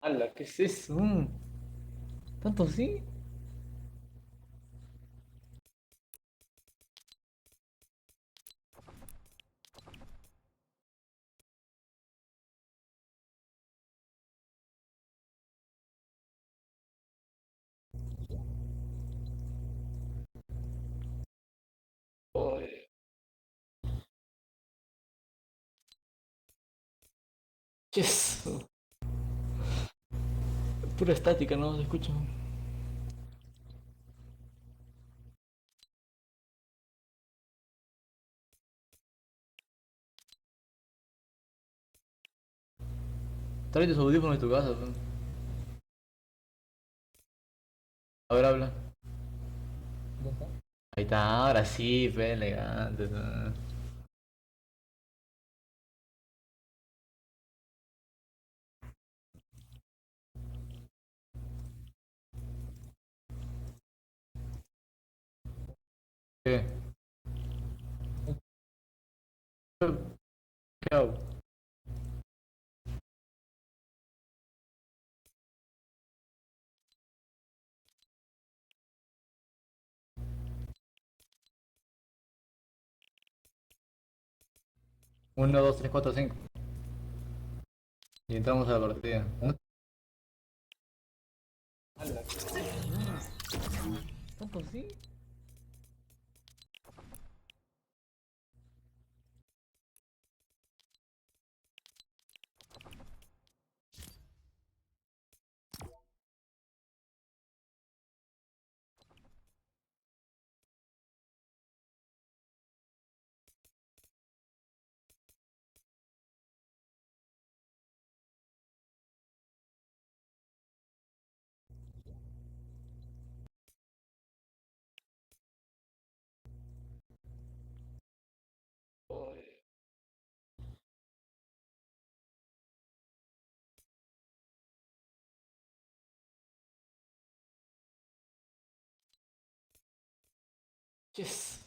¡Hala! ¿Qué es eso? ¿Tanto así? Ay, ¿qué es eso? Pura estática, no se escucha. Trae tus audífonos de tu casa, pues. A ver, habla. Ahí está, ahora sí, fe, elegante. ¿No? ¿Qué? ¿Qué hago? 1, 2, 3, 4, 5. Y entramos a la partida. ¿No? ¡Hala! ¿Tanto así? 'Yes!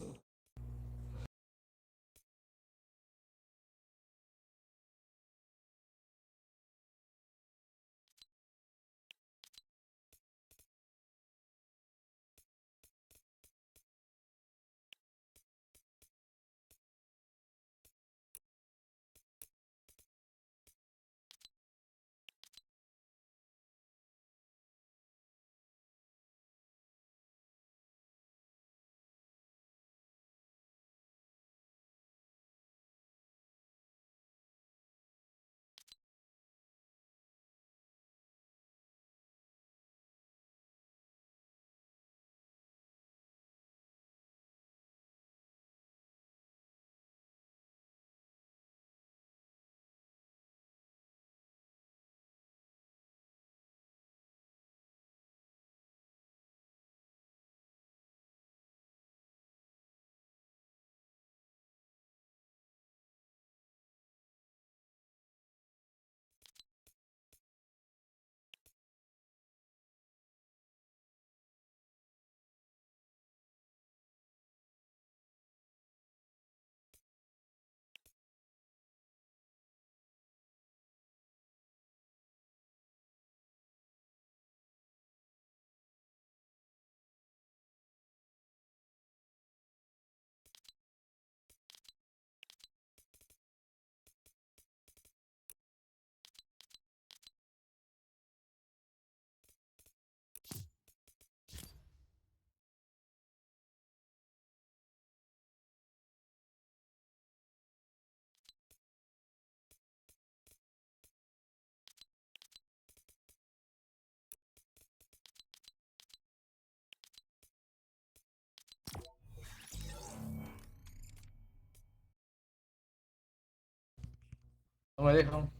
No me dejan.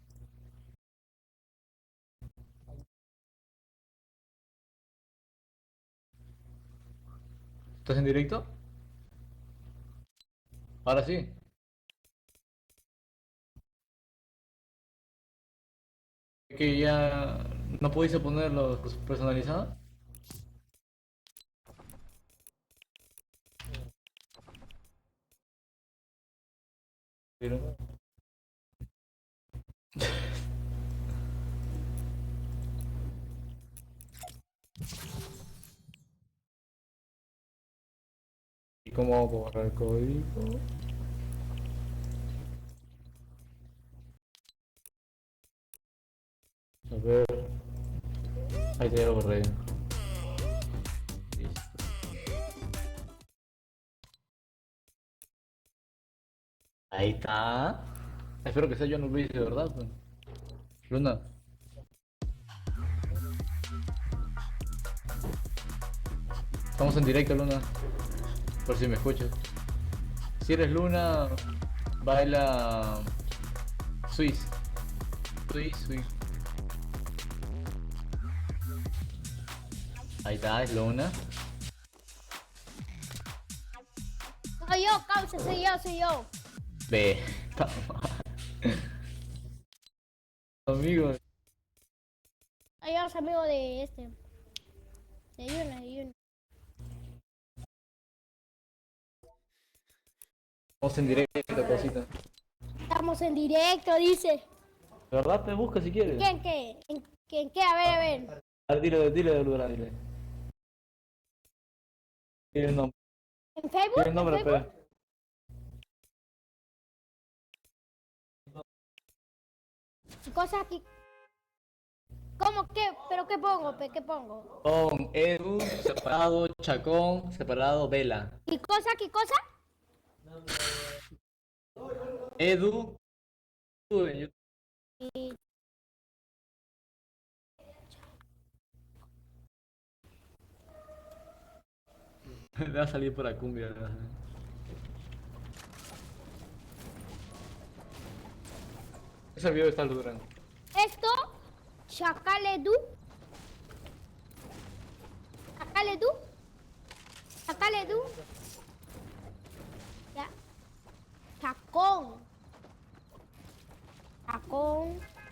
¿Estás en directo? Ahora sí. Que ya no pudiste poner los personalizados. Pero cómo borrar el código? A ver. Ahí te lo borré. Listo. Ahí está. Espero que sea yo no Luis, de verdad. Pues. Luna. Estamos en directo, Luna. Por si me escuchas. Si eres Luna, baila Swiss. Swiss. Ahí está, es Luna. Soy yo, causa, soy yo. Ve. Amigo. Soy yo, amigo de este. De Yuna. Estamos en directo, cosita. Estamos en directo, dice. De verdad te busca si quieres. ¿Quién qué? ¿En qué? A ver. A ver, dile, Luna, dile. Dile el nombre. ¿En Facebook? Dile el nombre, ¿En Facebook? espera. Cosas aquí. ¿Cómo qué? ¿Pero qué pongo? ¿Qué pongo? Con Edu, separado, Chacón, separado, Vela. ¿Qué cosa? ¿Qué cosa? Edu. En YouTube. Y... Le va a salir por la cumbia. Ese video está durando. Esto, Chacaledu. Ya. Chacón.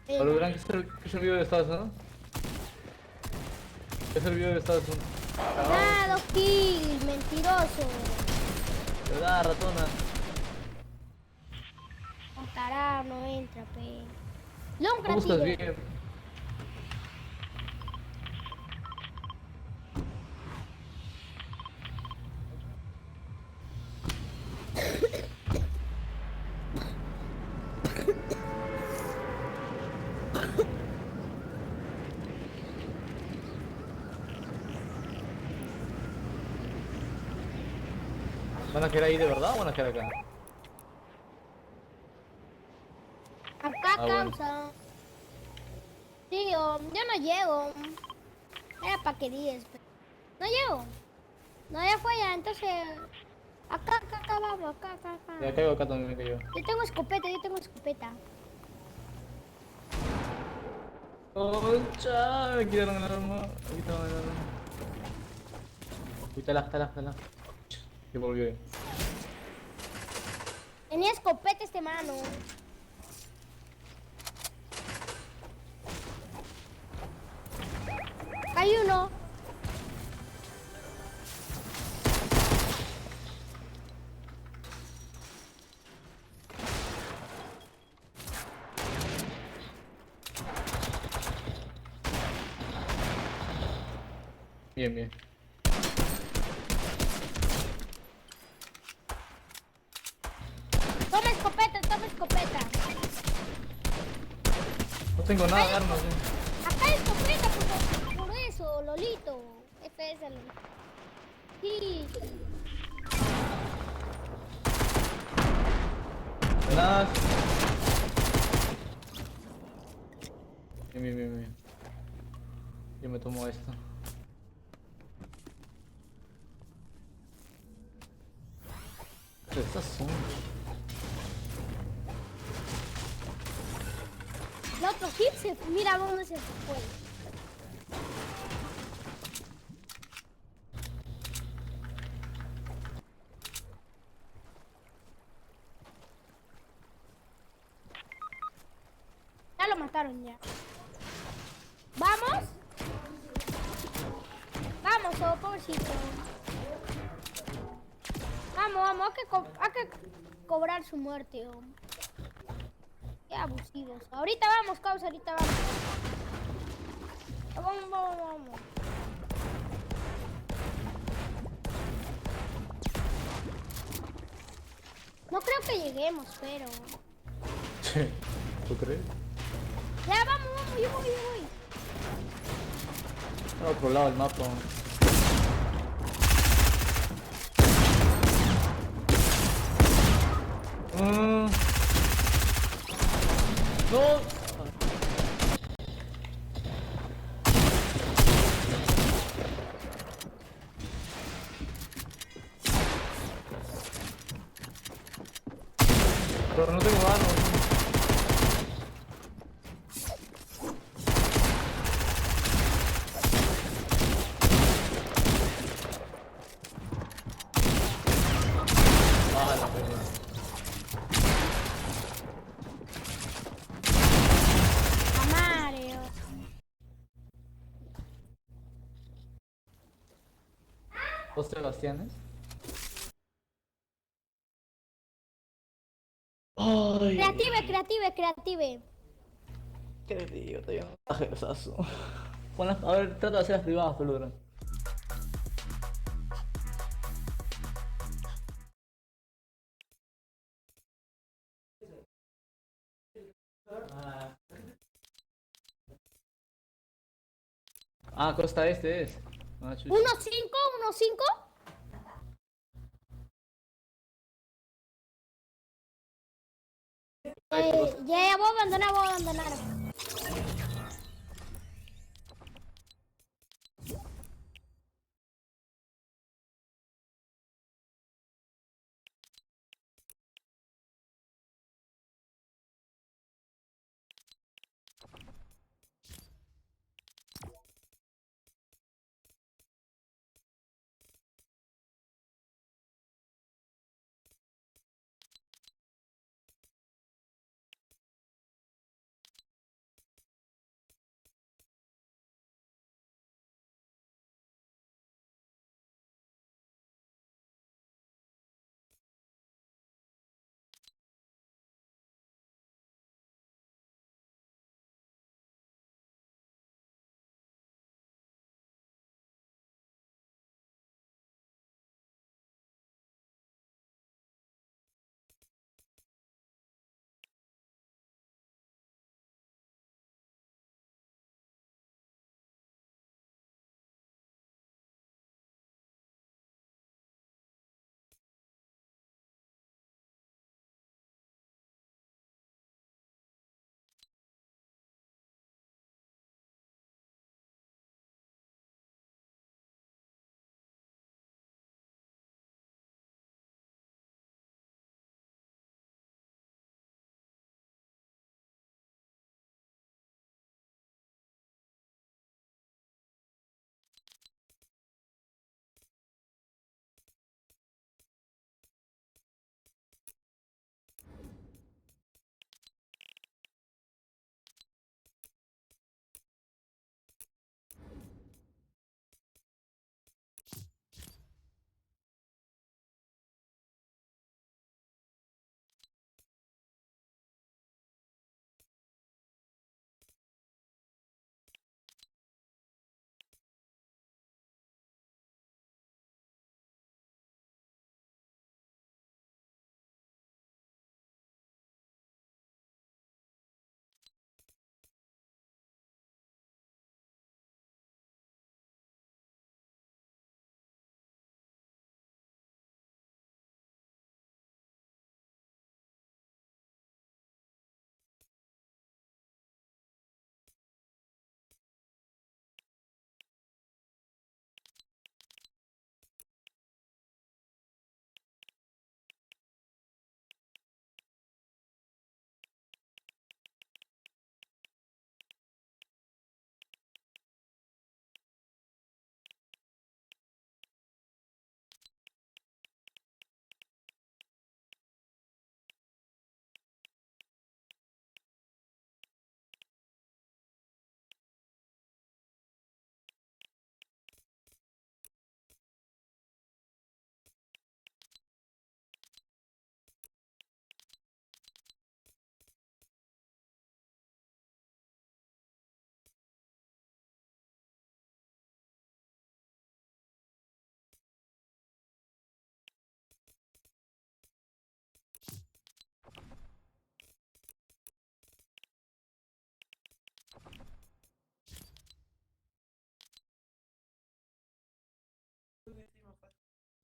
Lo durán, ¿qué es el video de Estados Unidos? ¿Qué es el video de Estados Unidos? Nada, 2 kills, mentiroso. Te da, ratona. Contará, no entra, pe. Long ¿Cómo estás gratis. bien? ¿Van a quedar ahí de verdad o van a quedar acá? Acá Ah, bueno. causa. Sí, yo no llego. Era para que digas. No llego. No, ya fue ya, entonces. Acá, vamos, acá. Ya caigo acá también que yo. Yo tengo escopeta. Concha, me quitaron el arma. Me quitaron el arma. Uy, tala. Que volvió. Tenía escopeta este mano. Hay uno. Bien. Toma escopeta. No tengo nada de armas, Acá hay escopeta por eso, Lolito. FPS, Lolito. Sí. Nada. Bien. Yo me tomo esto. ¿Qué estas son? El otro hit mira dónde se fue. Ya lo mataron ya. ¿Vamos? Oh, pobrecito. Vamos, hay que cobrar su muerte, oh. Qué abusivos. Ahorita vamos, causa, Vamos. No creo que lleguemos, pero... ¿Tú crees? Ya, vamos, vamos, yo voy, yo voy. Al otro lado del mapa. Mm. No. Pero no tengo armas. Ah, la pena. A Mario. ¿Dos Sebastianes? Ay, Creative, creative, creative. qué tío, te dio un pajesazo. A ver, trata de hacer las privadas, peludo. Ah, Costa Este es. Ah, chucha. 1-5, 1-5. Ya voy a abandonar, voy a abandonar.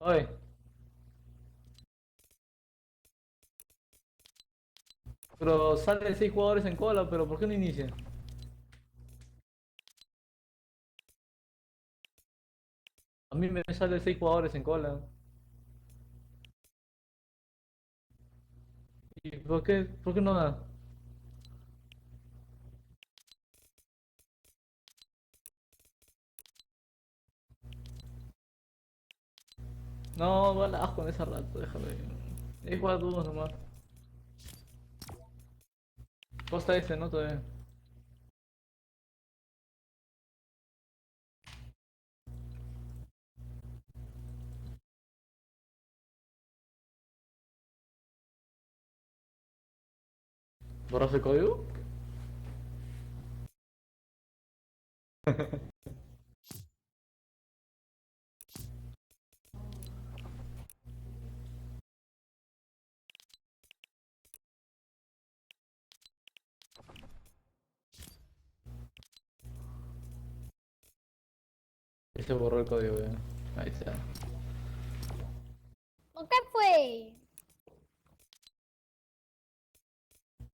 Oye, pero sale 6 jugadores en cola, pero ¿por qué no inicia? A mí me sale 6 jugadores en cola. ¿Y por qué no da? No, balajo con esa rato, déjame. Ahí juega tú nomás. Costa este, ¿no? Todavía. ¿Borras el código? Y se borró el código, ya. Ahí está. ¿Por qué fue?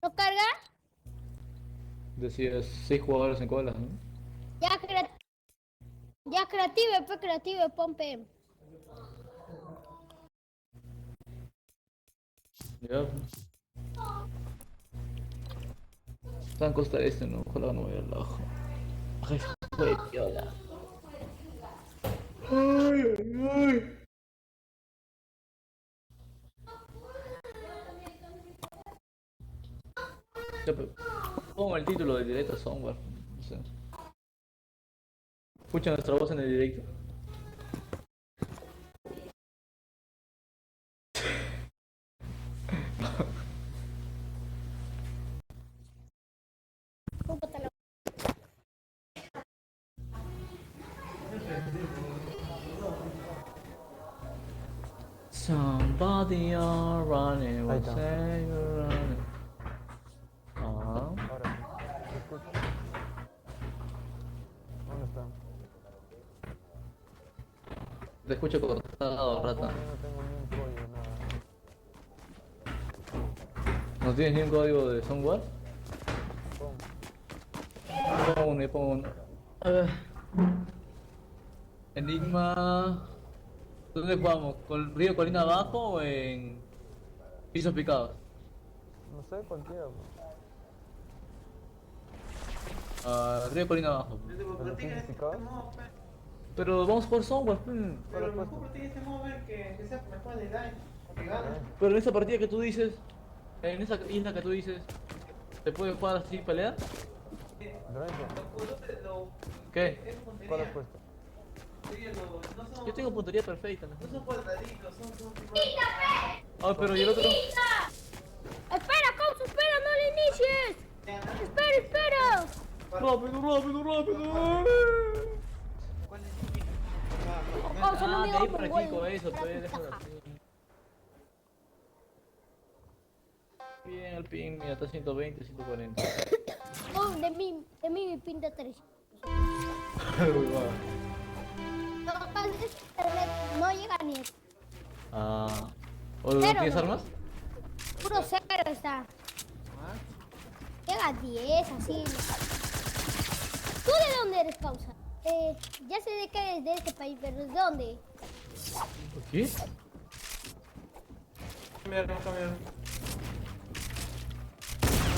¿No carga? Decías 6 jugadores en cola, ¿no? Ya, ya creative, pues creative, pompe. Ya. Está en Costa Este, ¿no? Ojalá no vaya al ojo. Ay, joder, piola. Ay, ay, ay. Ya, pongo el título del directo Somewhere. No sé. Escucha nuestra voz en el directo. Cómpratelo. Somebody are running, Ahí will está. say you're running. Ah, Ahora sí. Te escucho. ¿Dónde está? te escucho cortado, No, rata. pon, yo no tengo ni un código, nada. ¿No tienes ni un código de Somewhere? Pon. Pongo uno, yo pongo uno. A ver. Enigma. ¿Dónde jugamos? ¿Con Río Colina abajo o en pisos picados? No sé, cualquiera. Pues. Ah, Río Colina abajo. ¿En los pisos picados? Pero vamos a jugar Somewhere, ¿Cuál has puesto? Pero en esa partida que tú dices, en esa isla que tú dices, ¿te puede jugar así pelea? Lorenzo, ¿Qué? ¿cuál has puesto? Yo tengo puntería perfecta. No son cuadraditos, Ah, pero ¿y el otro? Espera, Causa, espera, no le inicies. Espera, espera. Rápido, rápido, rápido. Causa, no Ah, me de ahí digas para con aquí con gol. eso, Para pues, tu déjalo caja. así. Bien, el ping, mira, está 120, 140. Oh, de mí me pinta 3. Uy, va. No, es internet, no llega ni eso. Ah. ¿O no Cero, tienes no. armas? Puro 0 está. Llega a 10, así. ¿Tú de dónde eres, Causa? Ya sé de que eres de este país, pero ¿de dónde? ¿Qué?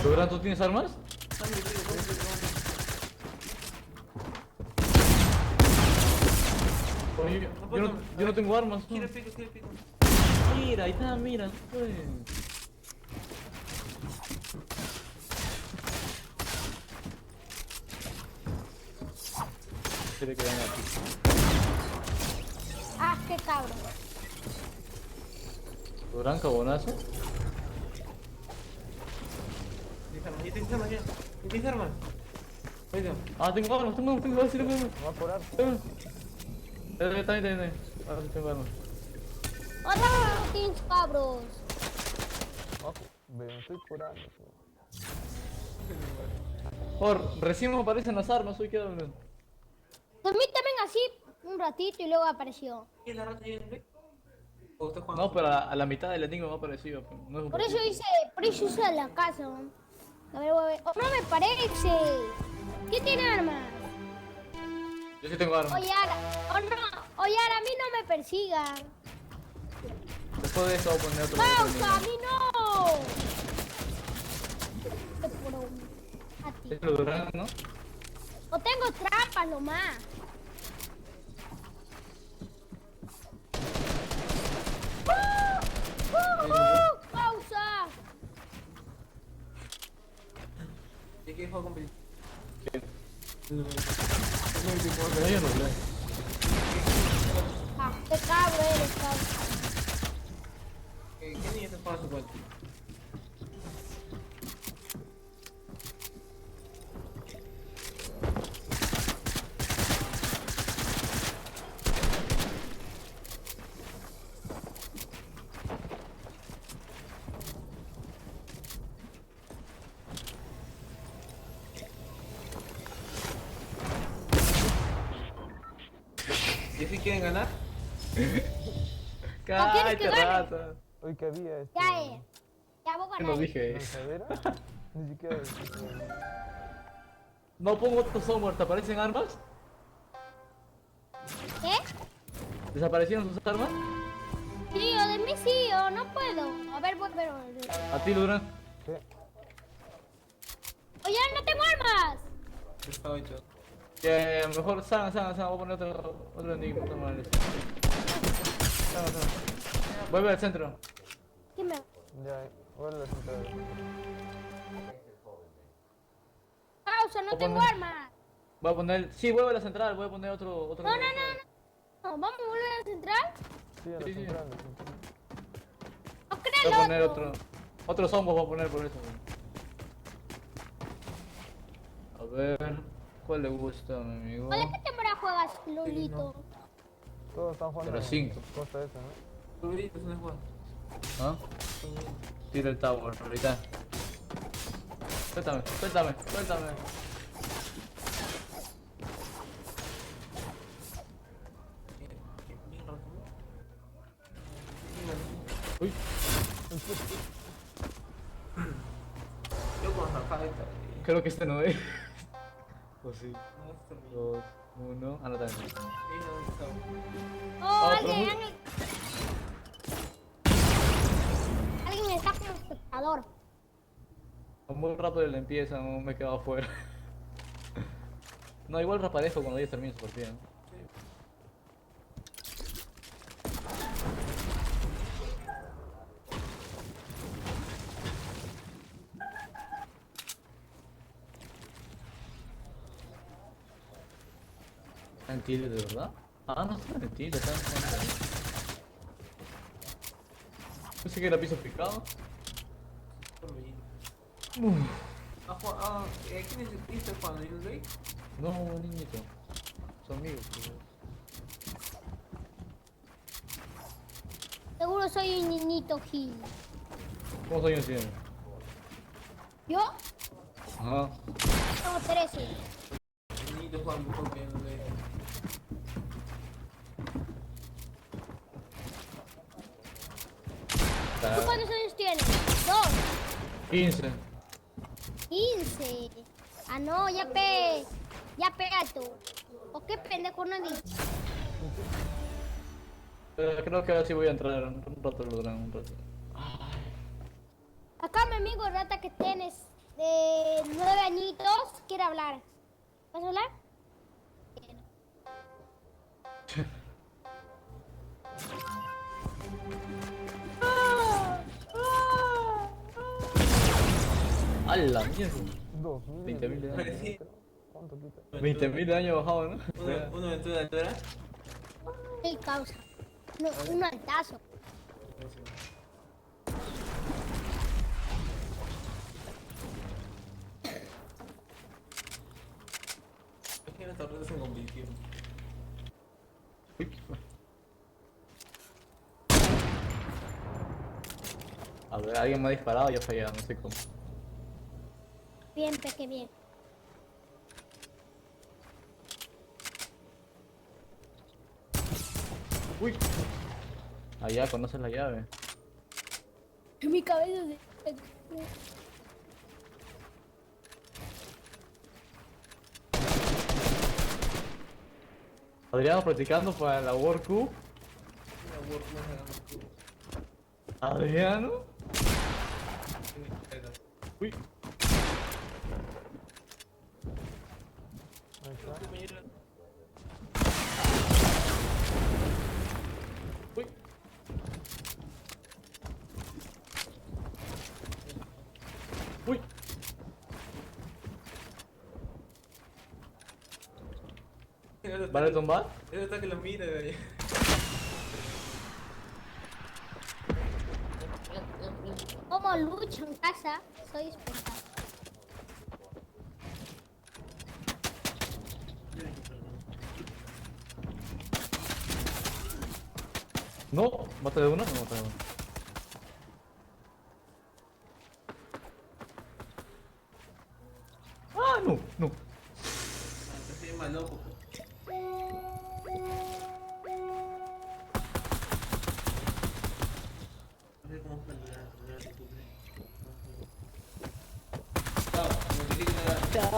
¿Pero tú tienes armas? Oye, yo no tengo armas. No. Mira, ahí está, mira. Pues. Quiere que venga aquí. Ah, qué cabrón. ¿Gran cabonazo? ¿Tienes armas? Oiga, Ah, tengo armas, tengo armas, sí, tengo armas. Va a curar. También. Ahora sí tengo armas. Hola, Teams, cabros. Me estoy curando. Pues. Recién me aparecen las armas, hoy queda uno. A mí también así un ratito y luego apareció. ¿qué es la rata ahí, André? ¿O usted jugando? No, pero a la mitad del enigma me ha parecido. Pues. No es un Por eso hice la casa. ¿No? A ver, voy a ver. Oh, no me parece. ¿Quién tiene armas? Yo sí tengo armas. Oye, Ara. Oh, no. Oye, Ara, a mí no me persigan. Después de eso voy a poner otro ¡Pausa! ¡A enigma. mí no! Qué pro. A ti. Es lo Durán, ¿no? O tengo trampas nomás. ¡Pausa! ¿Y qué juego competitivo? ¿Quién? Pero yo no leo. Ah, qué cabro eres, pausa. ¿Qué niño te juega su cuenta? ¿Y si quieren ganar? ¿quieres que Cállate, gane? rata. Hoy que había Ya es. Ya vos ¿Qué no ganás. dije? ¿Lanzadera? Ni siquiera. No pongo otro software, ¿te aparecen armas? ¿Qué? ¿Desaparecieron sus armas? Sí, o de mí sí, o no puedo. A ver, voy a ver. A ti, Durán. ¿Qué? Oye, no tengo armas. Está hecho. Que mejor Sana, voy a poner otro enigma. Otro mal. Sana. Vuelve al centro. ¿Quién me... Ya, vuelve a la central. Pausa, no Voy a tengo poner- armas. Voy a poner. Sí, vuelve a la central, voy a poner otro. No. ¿Vamos a volver a la central? Sí, a la Sí, sí. central, la central. No Voy creo a el poner otro. otro zombie voy a poner por eso. A ver, ¿cuál le gusta a mi amigo? ¿Cuál es que temporada juegas, Lolito? Todos están jugando. Pero 5. Costa esa, ¿no? Tu grito, ¿dónde juegas? ¿Ah? Tira el tower, ahorita. Suéltame. Bien rápido. Uy, Yo con Rafael. creo que este no es. O sí. No, este es 2, 1. Ah, no, también. Oh, pero muy- alguien está como espectador. Muy rápido la empieza, no me he quedado afuera. No, igual rapadejo cuando ya termine su partida. ¿No? ¿Está en tilde de verdad? Ah, no está en tilde, está en tilde. Pensé que era piso picado. ¿Quién es este Juan? ¿El Rey? No, niñito. Son amigos. Pues. Seguro soy un niñito Gil. ¿Cuántos años tiene? ¿Yo? Ajá. Tengo 13. El niñito Juan mejor que el Rey. ¿Tú cuántos años tienes? 2. 15. 15. Ah, no, ya pega tú. ¿O qué pendejo no he dicho? Creo que ahora sí voy a entrar un rato, Durán, un rato. Acá mi amigo Rata que tienes de 9 añitos quiere hablar. ¿Vas a hablar? Bien. ¡A la mierda! 2000. 20.000 de años. Sí. ¿Cuánto quita? 20.000 de años bajado, ¿no? ¿Una aventura de altura? El causa. No, un altazo. Es que las torretas son competitivas. Uy. A ver, alguien me ha disparado y yo fallado, no sé cómo. Bien, peque, bien. Uy. Allá conoces la llave. Mi cabeza se... Adriano practicando para la World Cup. La World no hagamos tú. Adriano. Uy. Ahí está. Uy. Uy. ¿Vale tumbar? Él está que lo mira de ahí. Como lucho en casa, soy especial. No, mata de una, no mata de una. Ah, no, no. Así es más loco. No sé cómo pelear.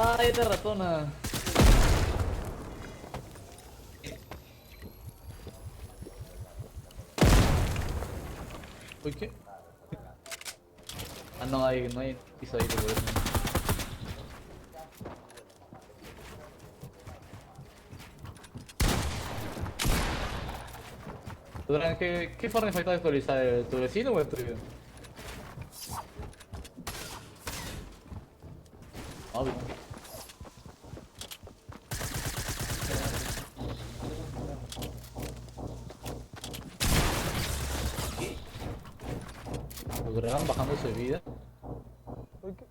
Ay, esta ratona. Uy, ¿qué? Ah, no hay piso ahí, por eso. Durán, ¿qué forma falta de actualizar? ¿El tu vecino o el tuyo? Obvio. Durán bajando su vida. Uy, ¿qué?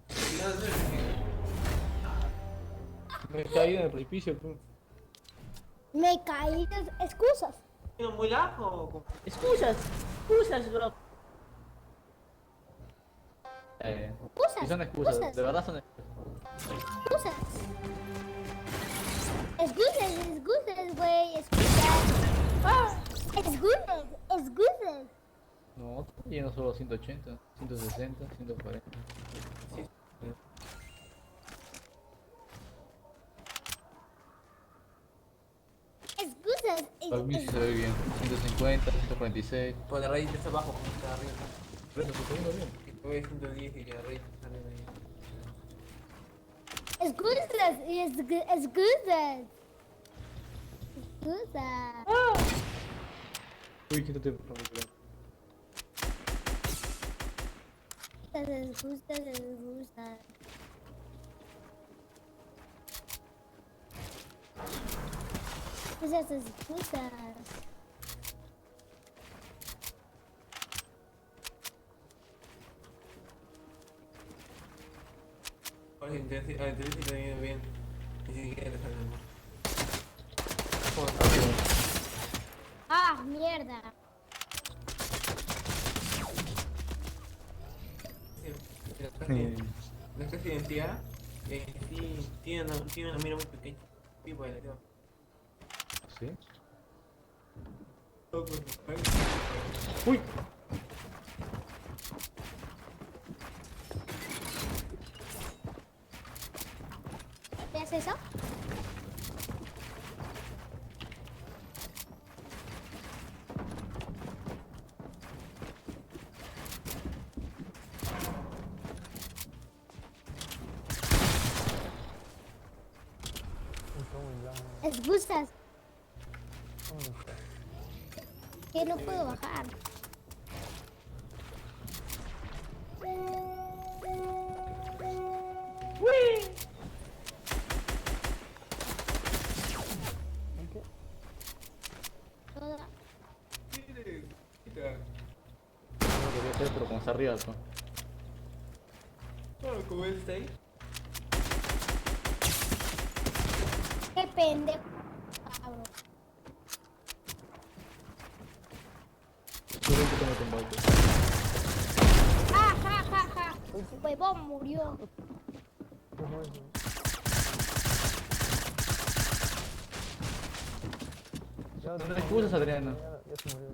Me caí en el precipicio. Me caí de excusas. ¿Muy largo? Excusas, excusas, bro. Excusas, Sí son excusas, excusas. de verdad son excusas. Excusas. Excusas, güey. Excusas. Ah, excusas, excusas. No, está lleno solo 180, 160, 140. Excusas. Para mí sí se ve bien. 150, 146. Pues la raíz está abajo, como está arriba. Pero se está viendo bien. Y tú ves 110 y la raíz está arriba ahí. Excusas. Excusas. Excusas. Uy, quítate por favor. Excusas, excusas. Excusas, excusas. Ahora sí, entonces sí te viene bien. Ni siquiera le sale mal. Ah, mierda. La clase de identidad, sí, tiene una mira muy pequeña. Sí, pues, la tengo. ¿Sí? Uy. ¿Qué es eso? Excusas. ¿Dónde está? Que no puedo bajar. ¿En qué? Toda. No lo quería hacer, pero como está arriba, pues. Claro, como él está ahí. Qué pendejo. Cabrón. Yo creo que tengo tumbado, pues. Ja, ja, ja, ja. Huevón murió. ¿Qué fue eso? No te excusas, Adriano. Ya se murió.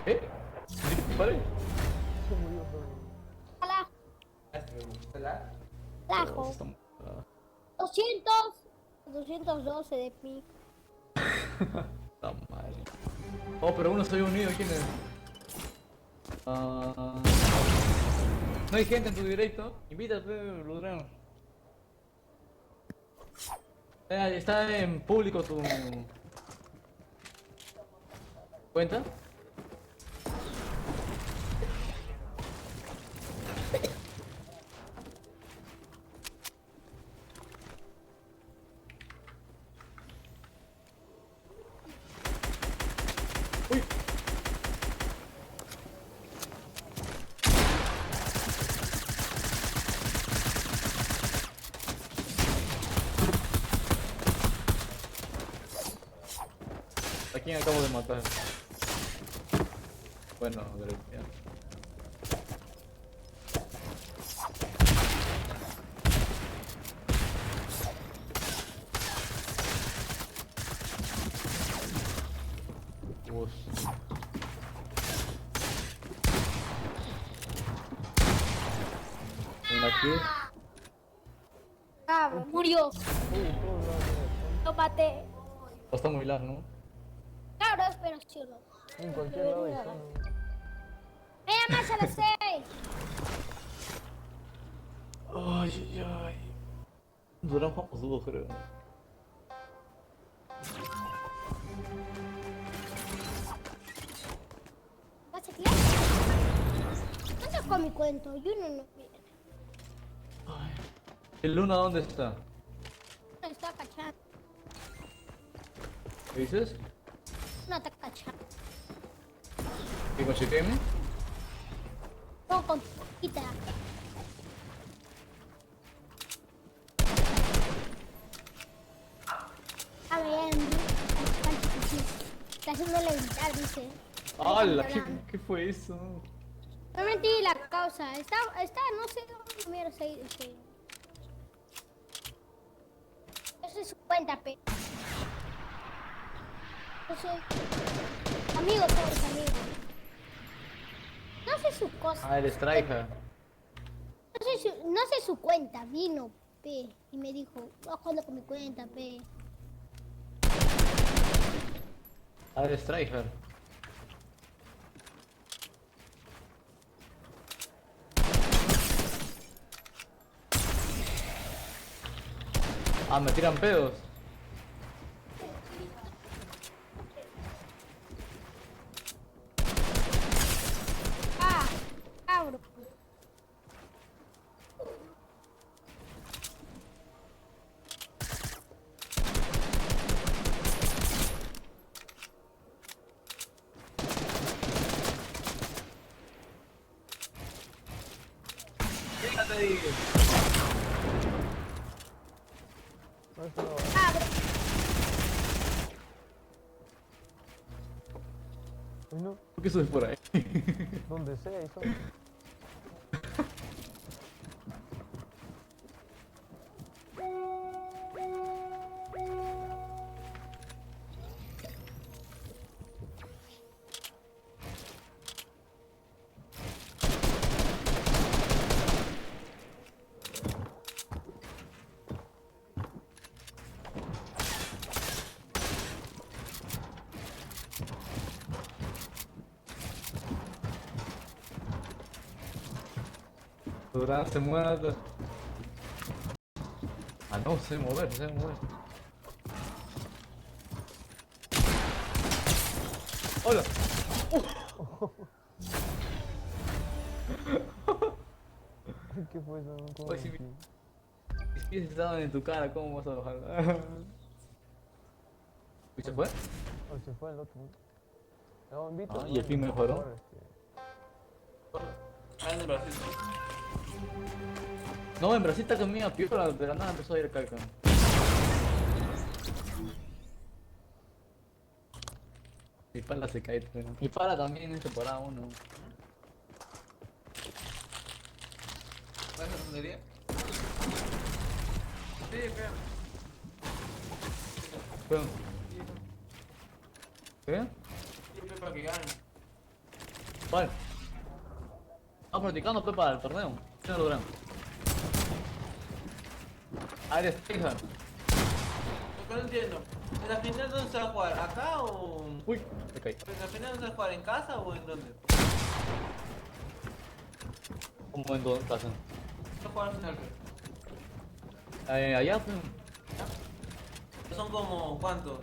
¿Eh? ¿Vale? Se murió todo. Hola, ¿Hola? lajo. 200, 212 de pi. Está mal. Oh, pero uno soy unido, ¿quién es? Ah, no hay gente en tu directo. Invítate, Ludrán. Está en público tu cuenta. Uy. ¿A quién acabo de matar? Bueno, gracias. Uf. Una aquí. Ah, murió. Uy, todos lados de Lo maté. Oh, está muy largo, ¿no? Cabros, pero sí o no. en cualquier lado hay zona. ¡Me llamas a las 6! Ay, ay, ay. Durán jugamos dúo, creo. ¿Vas a tirar? No sacó mi cuento, y uno no viene. ¿El Luna dónde está? No está cachando. ¿Qué dices? No está cachando. ¿Qué con Shikemi? No, con quita. A ver, está haciendo levitar, dice. ¡Hala! ¿Qué fue eso? No mentí la causa. Está, no sé dónde número 6 dice. Eso es su cuenta, pe. No sé. Amigos, todos amigos. No sé su cosa. Ah, el Striker. No sé su cuenta. Vino, pe. Y me dijo, no jodas con mi cuenta, pe. Ah, el Striker. Ah, me tiran pedos. Ah, cabro. Fíjate ahí. No es una Cabro. Uy, no, ¿Por qué subes por ahí? donde sea hay zona. Durán se mueve. Ah, no, sé mover, sé mover. ¡Hola! ¿Qué fue eso? ¿Cómo Oye, sí, metí? Mis pies estaban en tu cara, ¿cómo vas a bajar? ¿Y se fue? Oh, se fue el otro. No, invito. Ah, y el fin mejoró. Ahora, Ah, en Brasil. No, en Brasil está conmigo, piola, de la nada empezó a ir caca. Mi pala se cae, pero... Mi pala también es temporada 1. ¿Vas a tontería? Sí, espera. Pero... ¿Qué? Siempre para que ganen. Vale. Estamos practicando pues, para el torneo. ¿Sí no lo verán? Aire Station. Lo que no entiendo. ¿En la final dónde se va a jugar? ¿Acá o...? Uy, me caí. ¿En la final dónde se va a jugar? ¿En casa o en dónde? Un momento, ¿dónde estás? Se va a jugar al final. Allá, pues. Son como, ¿cuántos?